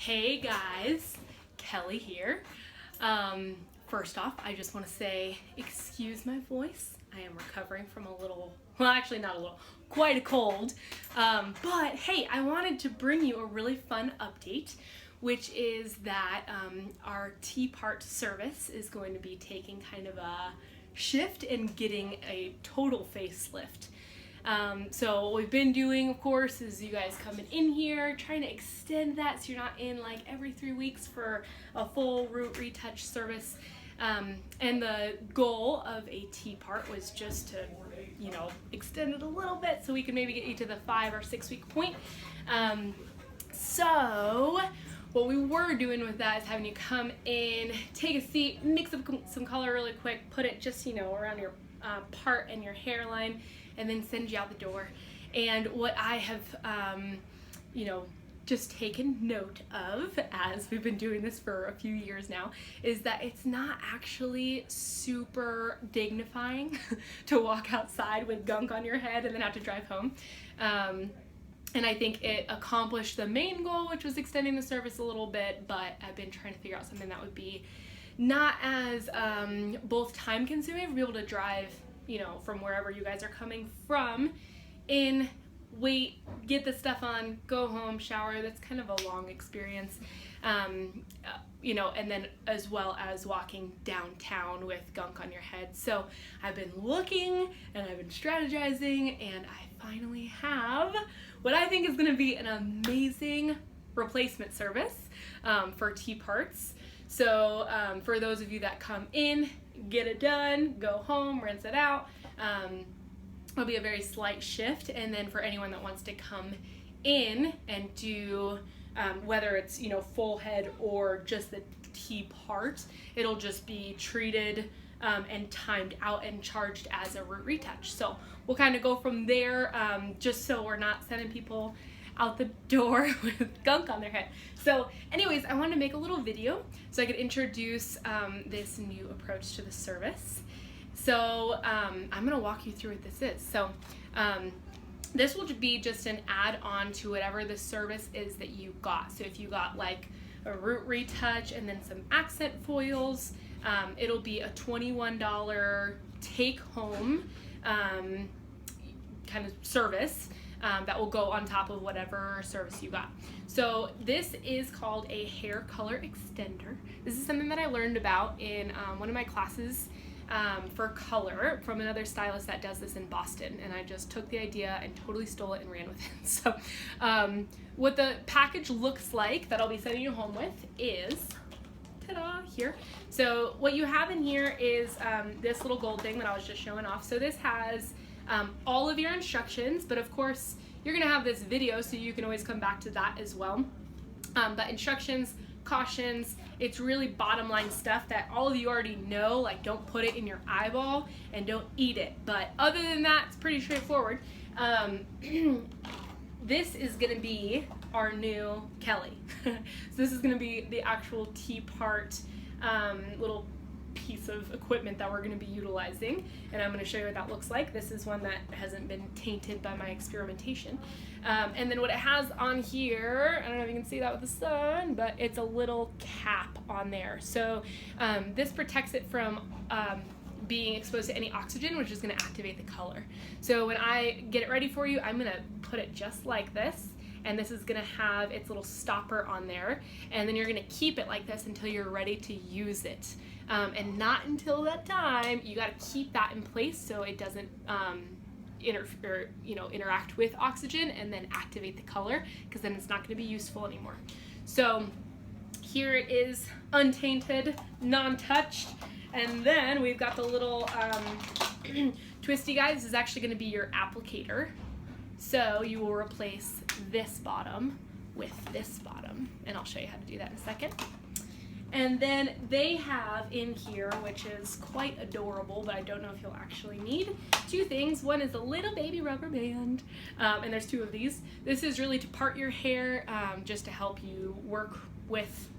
Hey guys, Kelly here. First off, I just want to say, excuse my voice. I am recovering from a little, well actually not a little, quite a cold. But hey, I wanted to bring you a really fun update, which is that our Tparts service is going to be taking kind of a shift and getting a total facelift. So what we've been doing, of course, is you guys coming in here, trying to extend that so you're not in like every 3 weeks for a full root retouch service. And the goal of a Tpart was just to, extend it a little bit so we can maybe get you to the 5 or 6 week point. So what we were doing with that is having you come in, take a seat, mix up some color really quick, put it just, around your part and your hairline, and then send you out the door. And what I have, just taken note of as we've been doing this for a few years now is that it's not actually super dignifying to walk outside with gunk on your head and then have to drive home. And I think it accomplished the main goal, which was extending the service a little bit, but I've been trying to figure out something that would be not as both time consuming for people to drive from wherever you guys are coming from, wait, get the stuff on, go home, shower. That's kind of a long experience, and then as well as walking downtown with gunk on your head. So I've been looking and I've been strategizing, and I finally have what I think is going to be an amazing replacement service for Tparts. So for those of you that come in, get it done, go home, rinse it out. It'll be a very slight shift, and then for anyone that wants to come in and do whether it's full head or just the Tpart, it'll just be treated and timed out and charged as a root retouch. So we'll kind of go from there, just so we're not sending people out the door with gunk on their head. So anyways, I wanted to make a little video so I could introduce this new approach to the service. So I'm gonna walk you through what this is. So this will be just an add-on to whatever the service is that you got. So if you got like a root retouch and then some accent foils, it'll be a $21 take-home kind of service. That will go on top of whatever service you got. So this is called a hair color extender. This is something that I learned about in one of my classes for color from another stylist that does this in Boston, and I just took the idea and totally stole it and ran with it. So what the package looks like that I'll be sending you home with is, ta-da, here. So what you have in here is this little gold thing that I was just showing off. So this has all of your instructions, but of course you're gonna have this video, so you can always come back to that as well. But instructions, cautions, it's really bottom line stuff that all of you already know, like don't put it in your eyeball and don't eat it. But other than that, it's pretty straightforward. This is gonna be our new Kelly. So this is gonna be the actual Tpart little piece of equipment that we're going to be utilizing, and I'm going to show you what that looks like. This is one that hasn't been tainted by my experimentation. And then what it has on here, I don't know if you can see that with the sun, but it's a little cap on there. So this protects it from being exposed to any oxygen, which is going to activate the color. So when I get it ready for you, I'm going to put it just like this, and this is going to have its little stopper on there, and then you're going to keep it like this until you're ready to use it. And not until that time, you got to keep that in place so it doesn't interfere, interact with oxygen and then activate the color, because then it's not going to be useful anymore. So here it is, untainted, non-touched, and then we've got the little twisty guy. This is actually going to be your applicator. So you will replace this bottom with this bottom, and I'll show you how to do that in a second. And then they have in here, which is quite adorable, but I don't know if you'll actually need, 2 things. One is a little baby rubber band, and there's 2 of these. This is really to part your hair, just to help you work with,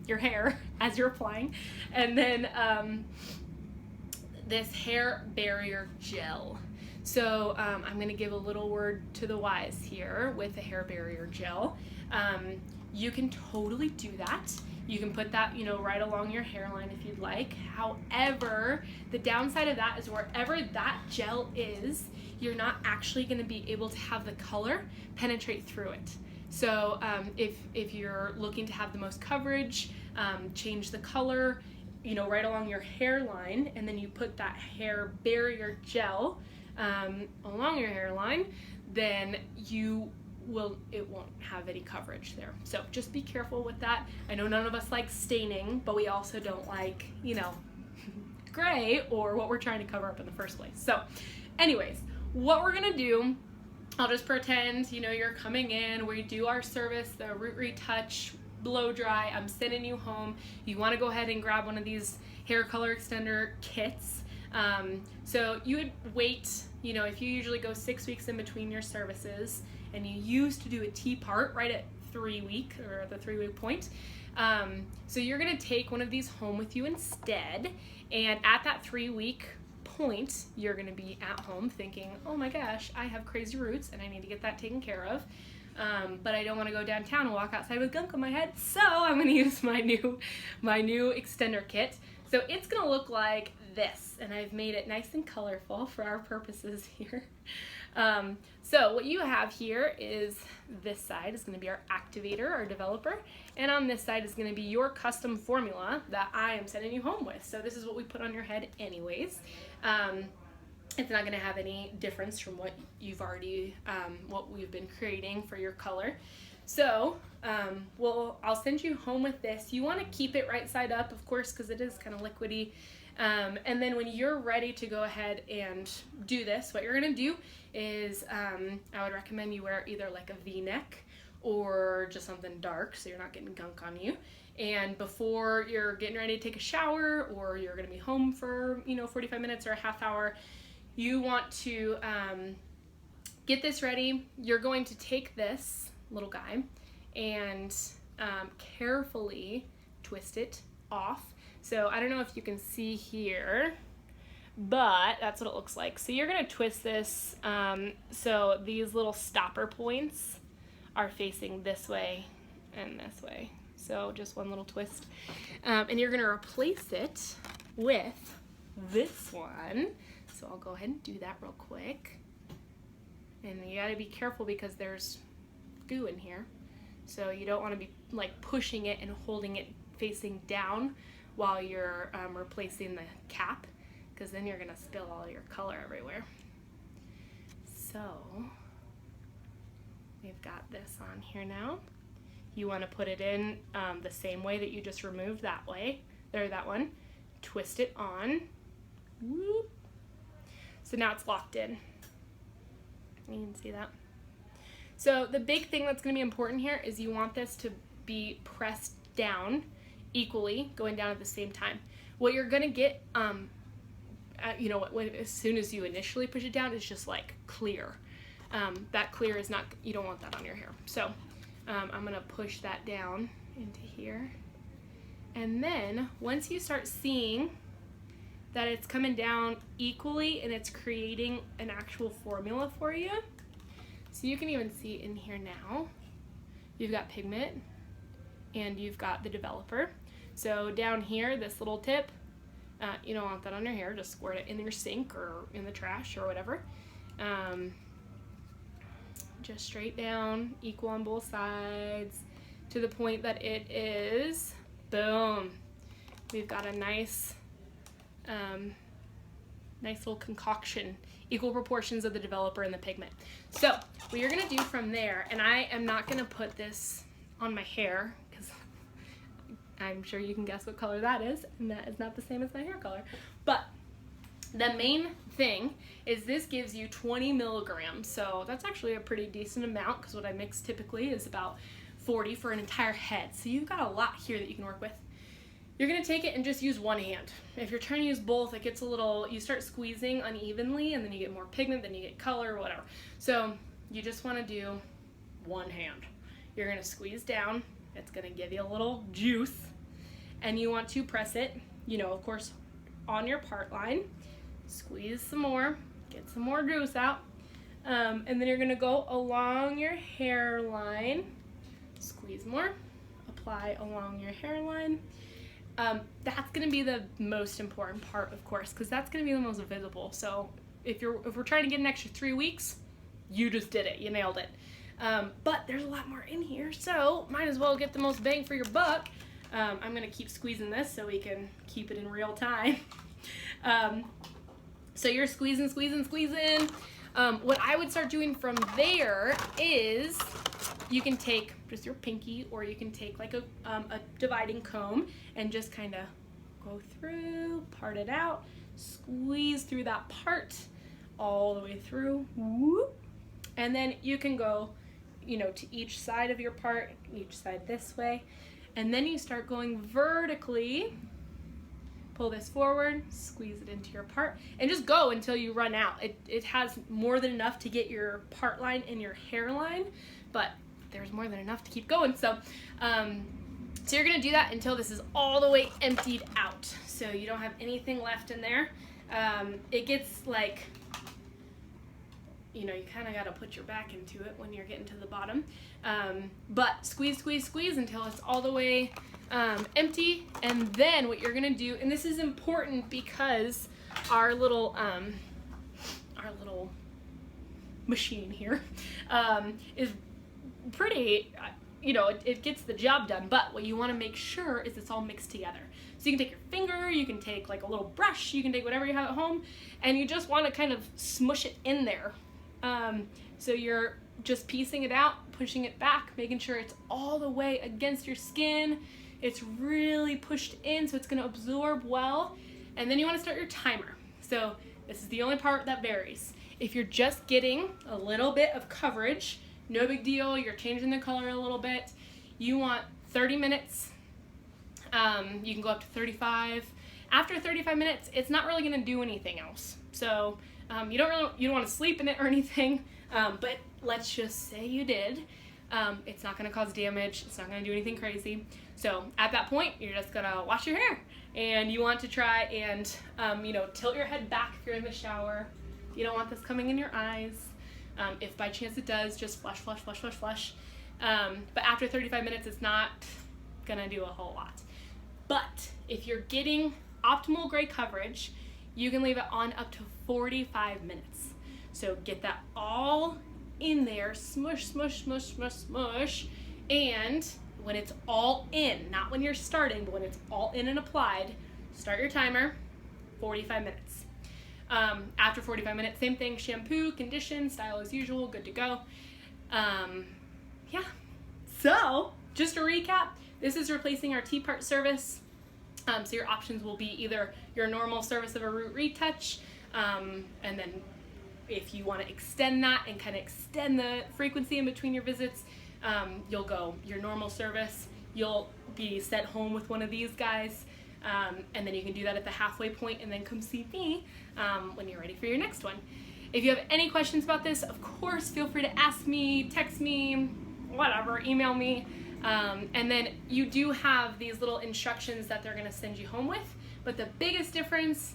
your hair as you're applying. And then this hair barrier gel. So I'm going to give a little word to the wise here with the hair barrier gel. you can totally do that. You can put that, you know, right along your hairline if you'd like. However, the downside of that is wherever that gel is, you're not actually going to be able to have the color penetrate through it. So if you're looking to have the most coverage, change the color, you know, right along your hairline, and then you put that hair barrier gel along your hairline, then it won't have any coverage there. So just be careful with that. I know none of us like staining, but we also don't like, you know, gray or what we're trying to cover up in the first place. So anyways, what we're gonna do, I'll just pretend, you know, you're coming in, we do our service, the root retouch, blow dry, I'm sending you home. You wanna go ahead and grab one of these hair color extender kits. So you would wait, you know, if you usually go 6 weeks in between your services, and you used to do a T-part right at 3 week or the 3 week point. So you're gonna take one of these home with you instead, and at that 3 week point, you're gonna be at home thinking, oh my gosh, I have crazy roots and I need to get that taken care of. But I don't wanna go downtown and walk outside with gunk on my head, so I'm gonna use my new extender kit. So it's gonna look like this, and I've made it nice and colorful for our purposes here. So what you have here is this side is going to be our activator, our developer, and on this side is going to be your custom formula that I am sending you home with. So this is what we put on your head anyways. It's not going to have any difference from what you've already, what we've been creating for your color. So I'll send you home with this. You want to keep it right side up, of course, because it is kind of liquidy. And then when you're ready to go ahead and do this, what you're going to do is I would recommend you wear either like a V-neck or just something dark so you're not getting gunk on you. And before you're getting ready to take a shower or you're going to be home for, you know, 45 minutes or a half hour, you want to get this ready. You're going to take this little guy and carefully twist it off. So I don't know if you can see here, but that's what it looks like. So you're gonna twist this so these little stopper points are facing this way and this way. So just one little twist. And you're gonna replace it with this one. So I'll go ahead and do that real quick. And you gotta be careful because there's goo in here. So you don't wanna be like pushing it and holding it facing down while you're replacing the cap, because then you're gonna spill all your color everywhere. So we've got this on here now. You want to put it in the same way that you just removed that one. Twist it on. Whoop. So now it's locked in. You can see that. So the big thing that's going to be important here is you want this to be pressed down equally, going down at the same time. What you're going to get, you know, as soon as you initially push it down, is just like clear. That clear is not, you don't want that on your hair. So I'm going to push that down into here. And then once you start seeing that it's coming down equally and it's creating an actual formula for you, so you can even see in here now, you've got pigment and you've got the developer. So down here, this little tip, you don't want that on your hair, just squirt it in your sink or in the trash or whatever. Just straight down, equal on both sides, to the point that it is, boom, we've got a nice little concoction, equal proportions of the developer and the pigment. So what you're gonna do from there, and I am not gonna put this on my hair because I'm sure you can guess what color that is, and that is not the same as my hair color. But the main thing is this gives you 20 milligrams, so that's actually a pretty decent amount because what I mix typically is about 40 for an entire head. So you've got a lot here that you can work with. You're gonna take it and just use one hand. If you're trying to use both, it gets a little, you start squeezing unevenly and then you get more pigment, then you get color, whatever. So you just wanna do one hand. You're gonna squeeze down, it's gonna give you a little juice, and you want to press it, you know, of course, on your part line. Squeeze some more, get some more juice out, and then you're gonna go along your hairline, Squeeze more. Apply along your hairline. That's going to be the most important part, of course, because that's going to be the most visible. So if we're trying to get an extra 3 weeks, you just did it. You nailed it. But there's a lot more in here, so might as well get the most bang for your buck. I'm going to keep squeezing this so we can keep it in real time. So you're squeezing. What I would start doing from there is you can take just your pinky, or you can take like a dividing comb and just kind of go through, part it out, squeeze through that part all the way through. Whoop. And then you can go, you know, to each side of your part, each side this way. And then you start going vertically. Pull this forward, squeeze it into your part, and just go until you run out. It has more than enough to get your part line and your hairline, but there's more than enough to keep going. So, so you're gonna do that until this is all the way emptied out. So you don't have anything left in there. It gets like, you know, you kind of got to put your back into it when you're getting to the bottom. But squeeze until it's all the way empty. And then what you're going to do, and this is important because our little machine here is pretty, you know, it gets the job done. But what you want to make sure is it's all mixed together. So you can take your finger, you can take like a little brush, you can take whatever you have at home, and you just want to kind of smush it in there. So you're just piecing it out, pushing it back, making sure it's all the way against your skin. It's really pushed in, so it's going to absorb well. And then you want to start your timer. So this is the only part that varies. If you're just getting a little bit of coverage, no big deal. You're changing the color a little bit. You want 30 minutes. You can go up to 35. After 35 minutes, it's not really going to do anything else. So you don't want to sleep in it or anything, but let's just say you did. It's not going to cause damage. It's not going to do anything crazy. So at that point, you're just going to wash your hair, and you want to try and you know, tilt your head back if you're in the shower. You don't want this coming in your eyes. If by chance it does, just flush. But after 35 minutes, it's not going to do a whole lot. But if you're getting optimal gray coverage, you can leave it on up to 45 minutes. So get that all in there, smush. And when it's all in, not when you're starting, but when it's all in and applied, start your timer, 45 minutes. After 45 minutes, same thing, shampoo, condition, style as usual, good to go. Yeah. So just to recap, this is replacing our Tparts service. So your options will be either your normal service of a root retouch, and then if you want to extend that and kind of extend the frequency in between your visits, you'll go your normal service. You'll be sent home with one of these guys, and then you can do that at the halfway point and then come see me when you're ready for your next one. If you have any questions about this, of course, feel free to ask me, text me, whatever, email me. And then you do have these little instructions that they're going to send you home with. But the biggest difference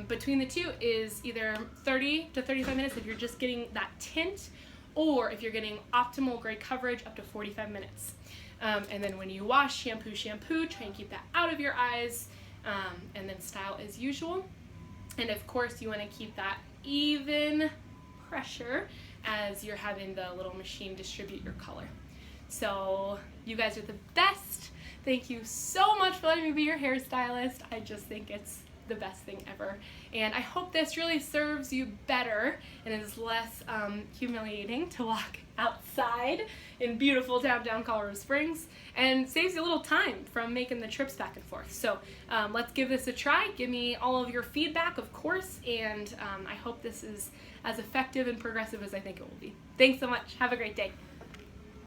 between the two is either 30 to 35 minutes if you're just getting that tint, or if you're getting optimal gray coverage, up to 45 minutes. And then when you wash, shampoo, try and keep that out of your eyes, and then style as usual. And of course, you want to keep that even pressure as you're having the little machine distribute your color. So you guys are the best. Thank you so much for letting me be your hairstylist. I just think it's the best thing ever. And I hope this really serves you better and is less humiliating to walk outside in beautiful downtown Colorado Springs, and saves you a little time from making the trips back and forth. So let's give this a try. Give me all of your feedback, of course, and I hope this is as effective and progressive as I think it will be. Thanks so much. Have a great day.